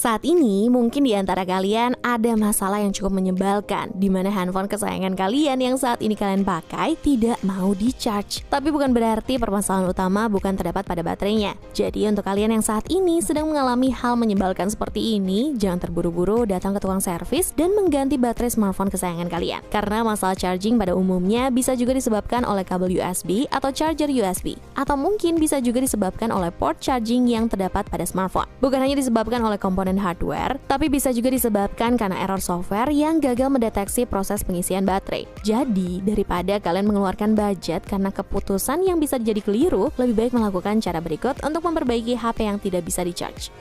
Saat ini mungkin di antara kalian ada masalah yang cukup menyebalkan di mana handphone kesayangan kalian yang saat ini kalian pakai tidak mau di-charge. Tapi bukan berarti permasalahan utama bukan terdapat pada baterainya. Jadi untuk kalian yang saat ini sedang mengalami hal menyebalkan seperti ini, jangan terburu-buru datang ke tukang servis dan mengganti baterai smartphone kesayangan kalian. Karena masalah charging pada umumnya bisa juga disebabkan oleh kabel USB atau charger USB. Atau mungkin bisa juga disebabkan oleh port charging yang terdapat pada smartphone. Bukan hanya disebabkan oleh komponen hardware, tapi bisa juga disebabkan karena error software yang gagal mendeteksi proses pengisian baterai. Jadi, daripada kalian mengeluarkan budget karena keputusan yang bisa jadi keliru, lebih baik melakukan cara berikut untuk memperbaiki HP yang tidak bisa di-charge.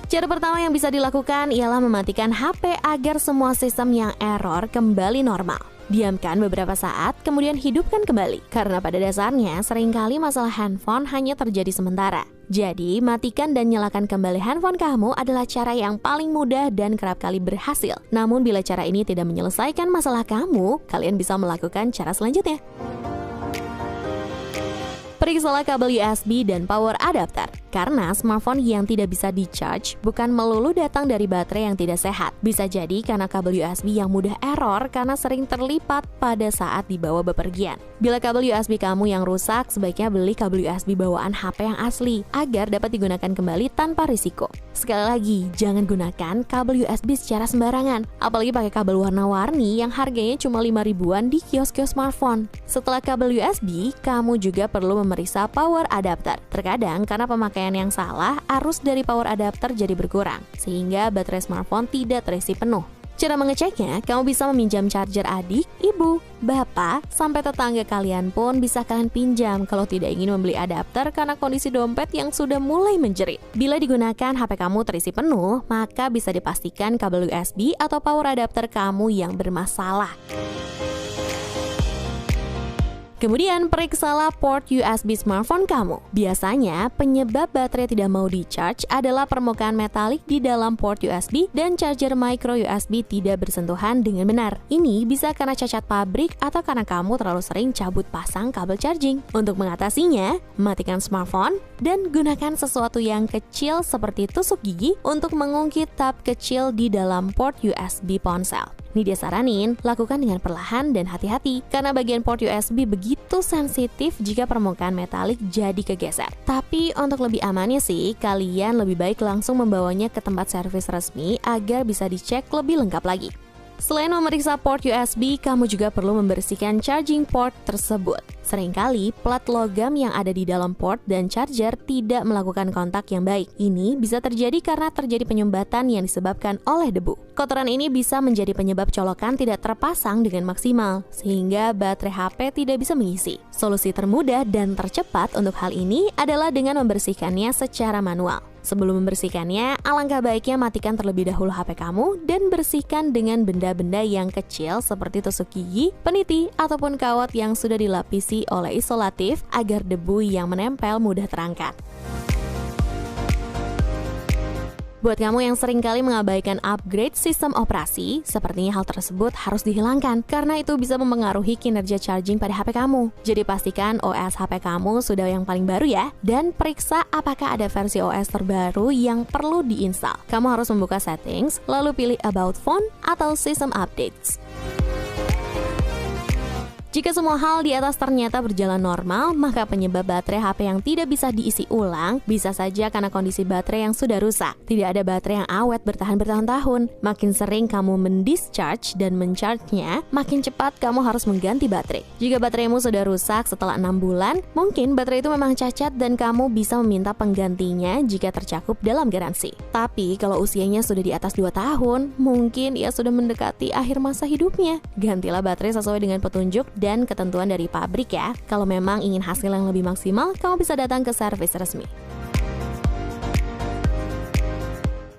Cara pertama yang bisa dilakukan ialah mematikan HP agar semua sistem yang error kembali normal. Diamkan beberapa saat, kemudian hidupkan kembali. Karena pada dasarnya, seringkali masalah handphone hanya terjadi sementara. Jadi, matikan dan nyalakan kembali handphone kamu adalah cara yang paling mudah dan kerap kali berhasil. Namun, bila cara ini tidak menyelesaikan masalah kamu, kalian bisa melakukan cara selanjutnya. Periksalah kabel USB dan power adapter. Karena smartphone yang tidak bisa di-charge bukan melulu datang dari baterai yang tidak sehat. Bisa jadi karena kabel USB yang mudah error karena sering terlipat pada saat dibawa bepergian. Bila kabel USB kamu yang rusak, sebaiknya beli kabel USB bawaan HP yang asli agar dapat digunakan kembali tanpa risiko. Sekali lagi, jangan gunakan kabel USB secara sembarangan, apalagi pakai kabel warna-warni yang harganya cuma 5 ribuan di kios-kios smartphone. Setelah kabel USB, kamu juga perlu memeriksa power adapter. Terkadang karena pemakaian yang salah, arus dari power adapter jadi berkurang, sehingga baterai smartphone tidak terisi penuh. Cara mengeceknya, kamu bisa meminjam charger adik, ibu, bapak, sampai tetangga kalian pun bisa kalian pinjam kalau tidak ingin membeli adapter karena kondisi dompet yang sudah mulai menjerit. Bila digunakan HP kamu terisi penuh, maka bisa dipastikan kabel USB atau power adapter kamu yang bermasalah. Kemudian, periksalah port USB smartphone kamu. Biasanya, penyebab baterai tidak mau di-charge adalah permukaan metalik di dalam port USB dan charger micro USB tidak bersentuhan dengan benar. Ini bisa karena cacat pabrik atau karena kamu terlalu sering cabut pasang kabel charging. Untuk mengatasinya, matikan smartphone dan gunakan sesuatu yang kecil seperti tusuk gigi untuk mengungkit tab kecil di dalam port USB ponsel. Ini dia saranin, lakukan dengan perlahan dan hati-hati karena bagian port USB begitu sensitif jika permukaan metalik jadi kegeser. Tapi untuk lebih amannya sih, kalian lebih baik langsung membawanya ke tempat servis resmi agar bisa dicek lebih lengkap lagi. Selain memeriksa port USB, kamu juga perlu membersihkan charging port tersebut. Seringkali, plat logam yang ada di dalam port dan charger tidak melakukan kontak yang baik. Ini bisa terjadi karena terjadi penyumbatan yang disebabkan oleh debu. Kotoran ini bisa menjadi penyebab colokan tidak terpasang dengan maksimal, sehingga baterai HP tidak bisa mengisi. Solusi termudah dan tercepat untuk hal ini adalah dengan membersihkannya secara manual. Sebelum membersihkannya, alangkah baiknya matikan terlebih dahulu HP kamu dan bersihkan dengan benda-benda yang kecil seperti tusuk gigi, peniti, ataupun kawat yang sudah dilapisi oleh isolatif agar debu yang menempel mudah terangkat. Buat kamu yang seringkali mengabaikan upgrade sistem operasi, sepertinya hal tersebut harus dihilangkan karena itu bisa mempengaruhi kinerja charging pada HP kamu. Jadi pastikan OS HP kamu sudah yang paling baru ya, dan periksa apakah ada versi OS terbaru yang perlu diinstal. Kamu harus membuka settings, lalu pilih About Phone atau System Updates. Jika semua hal di atas ternyata berjalan normal, maka penyebab baterai HP yang tidak bisa diisi ulang bisa saja karena kondisi baterai yang sudah rusak. Tidak ada baterai yang awet bertahan bertahun-tahun. Makin sering kamu mendischarge dan mencharge-nya, makin cepat kamu harus mengganti baterai. Jika bateraimu sudah rusak setelah 6 bulan, mungkin baterai itu memang cacat dan kamu bisa meminta penggantinya jika tercakup dalam garansi. Tapi kalau usianya sudah di atas 2 tahun, mungkin ia sudah mendekati akhir masa hidupnya. Gantilah baterai sesuai dengan petunjuk dan ketentuan dari pabrik ya. Kalau memang ingin hasil yang lebih maksimal, kamu bisa datang ke servis resmi.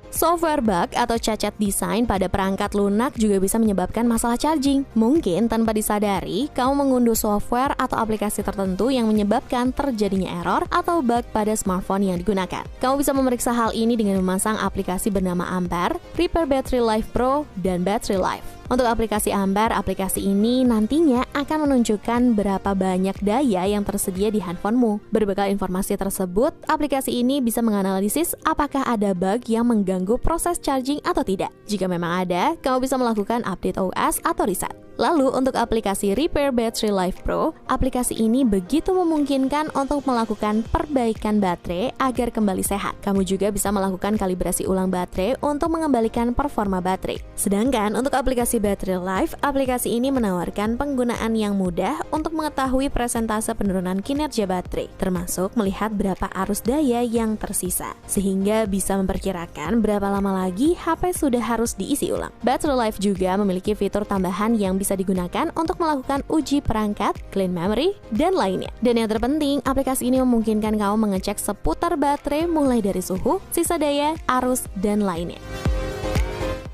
Software bug atau cacat desain pada perangkat lunak juga bisa menyebabkan masalah charging. Mungkin tanpa disadari, kamu mengunduh software atau aplikasi tertentu yang menyebabkan terjadinya error atau bug pada smartphone yang digunakan. Kamu bisa memeriksa hal ini dengan memasang aplikasi bernama Ampere, Repair Battery Life Pro, dan Battery Life. Untuk aplikasi Ambar, aplikasi ini nantinya akan menunjukkan berapa banyak daya yang tersedia di handphonemu. Berbekal informasi tersebut, aplikasi ini bisa menganalisis apakah ada bug yang mengganggu proses charging atau tidak. Jika memang ada, kamu bisa melakukan update OS atau reset. Lalu untuk aplikasi Repair Battery Life Pro, aplikasi ini begitu memungkinkan untuk melakukan perbaikan baterai agar kembali sehat. Kamu juga bisa melakukan kalibrasi ulang baterai untuk mengembalikan performa baterai. Sedangkan untuk aplikasi Battery Life, aplikasi ini menawarkan penggunaan yang mudah untuk mengetahui persentase penurunan kinerja baterai, termasuk melihat berapa arus daya yang tersisa, sehingga bisa memperkirakan berapa lama lagi HP sudah harus diisi ulang. Battery Life juga memiliki fitur tambahan yang bisa digunakan untuk melakukan uji perangkat, clean memory, dan lainnya. Dan yang terpenting, aplikasi ini memungkinkan kamu mengecek seputar baterai mulai dari suhu, sisa daya, arus, dan lainnya.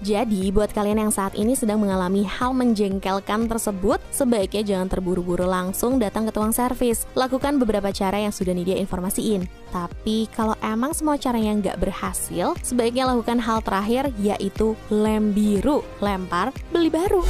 Jadi, buat kalian yang saat ini sedang mengalami hal menjengkelkan tersebut, sebaiknya jangan terburu-buru langsung datang ke tukang servis. Lakukan beberapa cara yang sudah Nidia informasiin. Tapi, kalau emang semua caranya nggak berhasil, sebaiknya lakukan hal terakhir, yaitu lem biru. Lempar, beli baru.